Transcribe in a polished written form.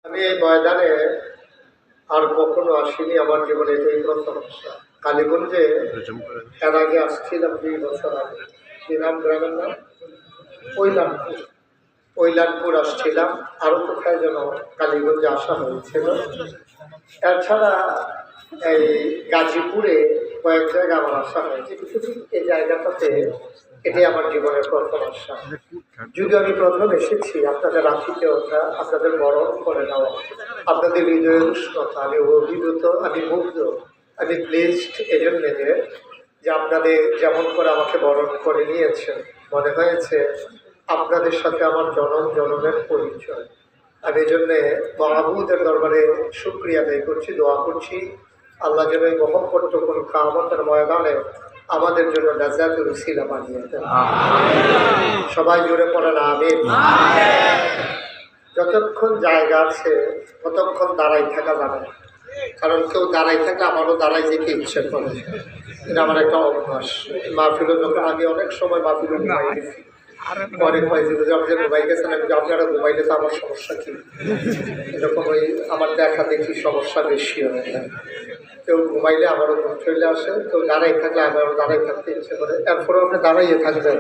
আমি এই ময়দানে আর কখনো আসিনি, আমার জীবনে এটাই প্রথম আসা। কালীগঞ্জে এর আগে আসছিলাম 2 বছর আগে। কি নাম গ্রামের নাম? কৈলানপুর। কৈলানপুর আসছিলাম, আরো কোথায় যেন কালীগঞ্জে আসা হয়েছিল। এছাড়া এই গাজীপুরে কয়েক জায়গায় আমার আসা হয়েছে, কিন্তু ঠিক এই জায়গাটাতে এটাই আমার জীবনের প্রথম আসা। যদি আমি প্রথম এসেছি আপনাদের আতিথেয়তা, আপনাদের বরণ করে নেওয়া, আপনাদের হৃদয়ের উষ্ণতা, আমি অভিভূত, আমি মুগ্ধ, আমি প্লেসড এজন্য যে আপনাদের যেমন করে আমাকে বরণ করে নিয়েছেন, মনে হয়েছে আপনাদের সাথে আমার জনম জনমের পরিচয়। আমি এই জন্যে মাহবুদের দরবারে শুকরিয়া আদায় করছি, দোয়া করছি আল্লাহ যেন এই মহব্বতটুকুন কিয়ামতের ময়দানে আমাদের জন্য নাজাতের উসিলা বানিয়ে দেন। সবাই জুড়ে পড়েন আমিন। যতক্ষণ জায়গা আছে ততক্ষণ দাঁড়াই থাকা যাবে না, কারণ কেউ দাঁড়াই থাকলে আমারও দাঁড়াই যেতে ইচ্ছে করে। এটা আমার একটা অভ্যাস। মাহফিলের যখন আমি অনেক সময় মাহফিলে ঘুমাই গেছি, পরে হয়েছে যে আপনি ঘুমাই গেছেন, আমি আপনারা ঘুমাইলে তো আমার সমস্যা কি, এরকম ওই আমার দেখা দেখি সমস্যা বেশি হয়ে যায়। কেউ ঘুমাইলে আমারও ঘুম চলে আসে, কেউ দাঁড়াই থাকলে আমারও দাঁড়াই থাকতে ইচ্ছে করে, এরপরেও আপনি দাঁড়াইয়ে থাকবেন।